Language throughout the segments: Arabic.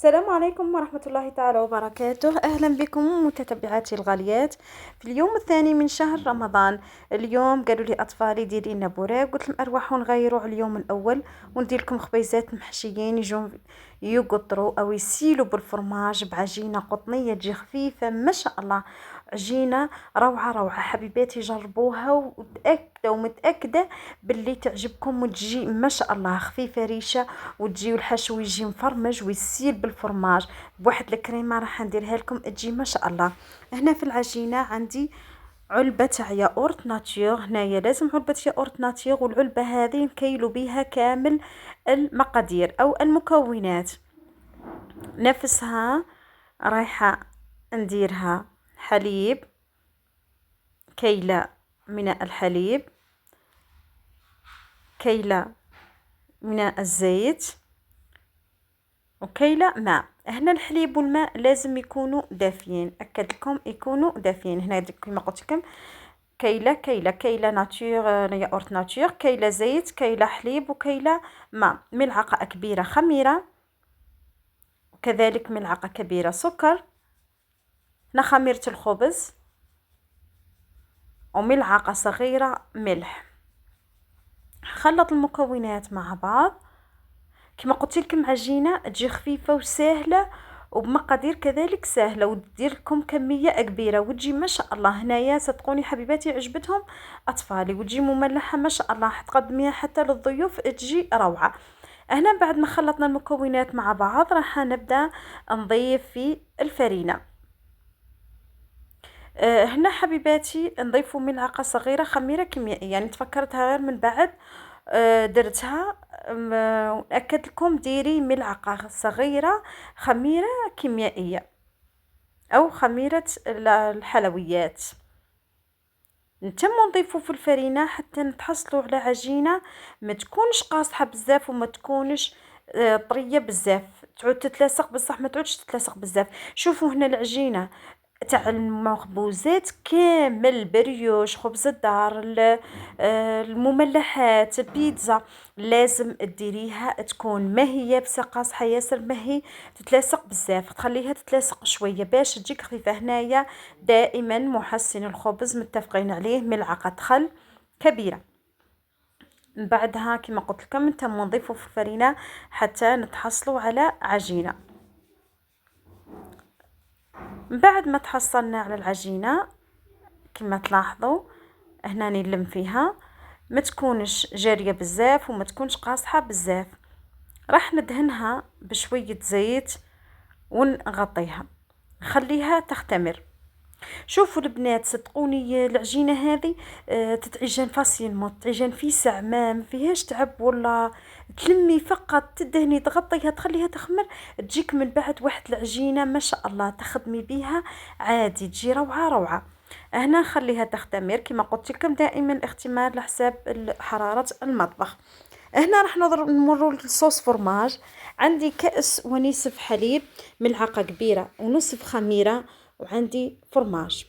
السلام عليكم ورحمة الله تعالى وبركاته. أهلا بكم متتبعاتي الغاليات في اليوم الثاني من شهر رمضان. اليوم قالوا لي أطفالي ديري لنا بوراق، قلت لهم أروحوا نغيروا على اليوم الأول وندير لكم خبيزات محشيين يجوا يقطروا أو يسيلوا بالفرماج بعجينة قطنية تجي خفيفة ما شاء الله. عجينة روعة روعة حبيباتي، جربوها وتأكدوا ومتأكدة باللي تعجبكم وتجي ما شاء الله خفيفة ريشة، وتجي الحشو يجي مفرمج ويسيل بالفرماج بواحد الكريمه راح نديرها لكم تجي ما شاء الله. هنا في العجينه عندي علبه تاع ياورت ناتيور، هنايا لازم علبه ياورت ناتيور، والعلبه هذه نكيلو بها كامل المقادير او المكونات. نفسها رايحه نديرها حليب، كيله من الحليب، كيله من الزيت، وكيلة ماء. هنا الحليب والماء لازم يكونوا دافيين، أكد لكم يكونوا دافيين. هنا كما قلت لكم كيلة ناتور ياورت ناتور، كيلة زيت، كيلة حليب، وكيلة ماء. ملعقة كبيرة خميرة، وكذلك ملعقة كبيرة سكر، خميرة الخبز، وملعقة صغيرة ملح. خلط المكونات مع بعض. كما قلت لكم عجينه تجي خفيفه وسهله وبمقادير كذلك سهله، ودير لكم كميه كبيره وتجي ما شاء الله. هنايا صدقوني حبيباتي عجبتهم اطفالي، وتجي مملحه ما شاء الله، تقدميها حتى للضيوف تجي روعه. هنا بعد ما خلطنا المكونات مع بعض راح نبدا نضيف في الفرينه. هنا حبيباتي نضيفوا ملعقه صغيره خميره كيميائيه، يعني تفكرتها غير من بعد درتها. نأكد لكم ديري ملعقة صغيرة خميرة كيميائية أو خميرة الحلويات. نتم نضيفوا في الفرينة حتى نتحصلوا على عجينة ما تكونش قاصحة بزاف وما تكونش طرية بزاف، تعود تتلاصق بصح ما تعودش تتلاصق بزاف. شوفوا هنا العجينة تاع المخبوزات كامل، بريوش، خبز الدار، المملحات، البيتزا، لازم تديريها تكون ما هي يابسه قاصحه ياسر، ما هي تتلاصق بزاف، تخليها تتلاصق شويه باش تجيك خفيفه. هنايا دائما محسن الخبز متفقين عليه ملعقه خل كبيره. من بعدها كما قلت لكم نتم نضيفه في الفرينه حتى نتحصلوا على عجينه. من بعد ما تحصلنا على العجينة كما تلاحظوا هنا نلم فيها، ما تكونش جارية بزاف وما تكونش قاصحة بزاف. راح ندهنها بشوية زيت ونغطيها نخليها تختمر. شوفوا البنات صدقوني العجينة هذه تتعجن فاسيلمون، تتعجن في ساعة، ما فيهاش تعب ولا تلمي، فقط تدهني تغطيها تخليها تخمر، تجيك من بعد واحد العجينة ما شاء الله تخدمي بيها عادي، تجي روعة روعة. هنا نخليها تختمر كما قلت لكم، دائما الاختمار لحساب حرارة المطبخ. هنا راح نمروا للصوص فرماج. عندي كأس ونصف حليب، ملعقة كبيرة ونصف خميرة، وعندي فرماج.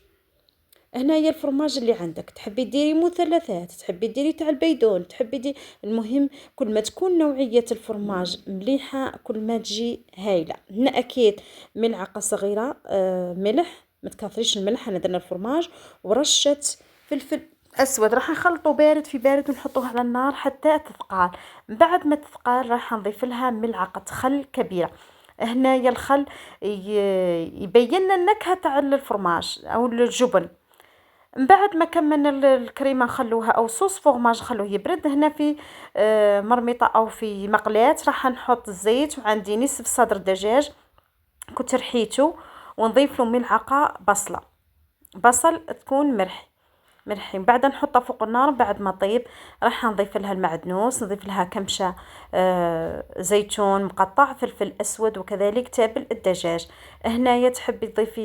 هنايا الفرماج اللي عندك، تحبي ديري مثلثات، تحبي ديري تاع البيدون، تحبي ديري، المهم كل ما تكون نوعية الفرماج مليحة كل ما تجي هايلة. هنا أكيد ملعقة صغيرة ملح، ما تكثريش الملح، أنا درنا الفرماج، ورشة فلفل أسود. راح نخلطه بارد في بارد ونحطوه على النار حتى تثقال. بعد ما تثقال راح نضيف لها ملعقة خل كبيرة. هنايا الخل يبين لنا النكهة تاع الفرماج أو الجبن. من بعد ما كملنا الكريمه نخلوها او صوص فورماج نخلوه يبرد. هنا في مرميطه او في مقلاة راح نحط الزيت، وعندي نصف صدر دجاج كنت رحيته، ونضيف له ملعقه بصل تكون مرحي. بعد نحطها فوق النار. بعد ما طيب راح نضيف لها المعدنوس، نضيف لها كمشه زيتون مقطع، فلفل اسود، وكذلك تابل الدجاج. هنايا تحبي تضيفي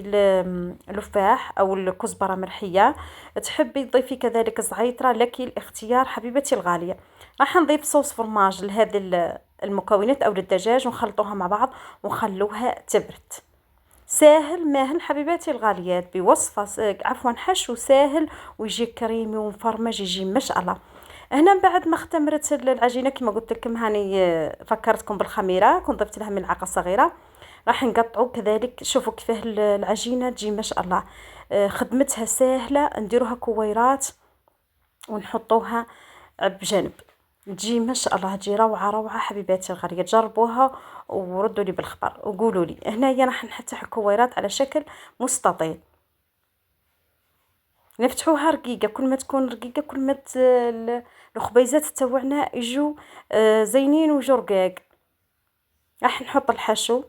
اللفاح او الكزبره مرحيه، تحبي تضيفي كذلك زعيتره، لك الاختيار حبيبتي الغاليه. راح نضيف صوص فرماج لهذه المكونات او للدجاج ونخلطوها مع بعض ونخلوها تبرد. ساهل ماهل حبيباتي الغاليات، بوصفة عفوا حشو ساهل ويجي كريمي ومفرمج، يجي ما شاء الله. هنا بعد ما اختمرت العجينة كما قلت لكم، هاني فكرتكم بالخميرة، كنت ضفت لها ملعقة صغيرة. راح نقطعو كذلك. شوفوا كيفاه العجينة تجي ما شاء الله. خدمتها سهلة، نديروها كويرات ونحطوها بجنب، تجي ما شاء الله، تجي روعة روعة. حبيباتي الغالية جربوها وردوا لي بالخبر وقولوا لي. هنايا راح نفتح الكويرات على شكل مستطيل، نفتحوها رقيقة. كل ما تكون رقيقة كل ما الخبيزات تاوعنا يجوا زينين ويجوا رقاق. راح نحط الحشو.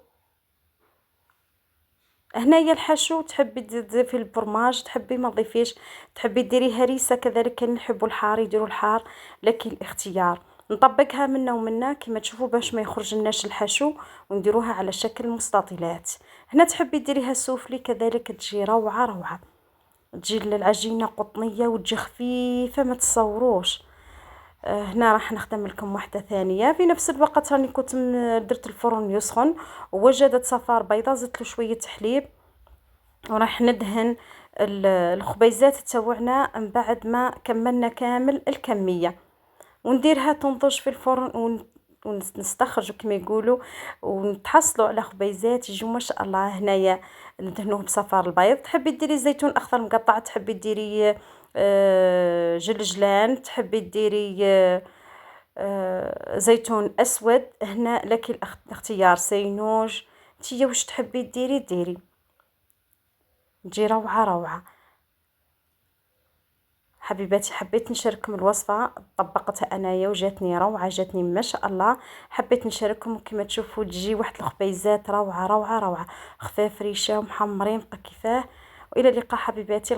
هنايا الحشو تحبي تضيفي البرماج، تحبي ما تضيفيش، تحبي ديري هريسة كذلك. كان يحبوا الحار يديروا الحار، لكن الاختيار. نطبقها منا ومنا كما تشوفوا باش ما يخرج لناش الحشو، ونديروها على شكل مستطيلات. هنا تحبي ديريها سوفلي كذلك تجي روعة روعة. تجي العجينة قطنية وتجي خفيفة ما تصوروش. هنا راح نخدم لكم واحدة ثانية. في نفس الوقت راني كنت درت الفرن يسخن، ووجدت صفار بيضة، زدت له شوية حليب، وراح ندهن الخبيزات تاوعنا من بعد ما كملنا كامل الكمية، ونديرها تنضج في الفرن ونستخرجوا كما يقولوا، ونتحصلوا على خبيزات يجوا ما شاء الله. هنايا ندهنوه بصفار البيض. تحبي ديري زيتون اخضر مقطع، تحبي ديري جلجلان، تحبي ديري زيتون اسود، هنا لك الاختيار. سينوج، نتيا واش تحبي ديري ديري، تجي روعة روعة. حبيباتي حبيت نشارككم الوصفة، طبقتها انايا وجاتني روعة، جاتني ما شاء الله. حبيت نشارككم كما تشوفوا تجي واحد الخبيزات روعة روعة روعة، خفاف ريشة ومحمرين بقى كيفاه. والى اللقاء حبيباتي.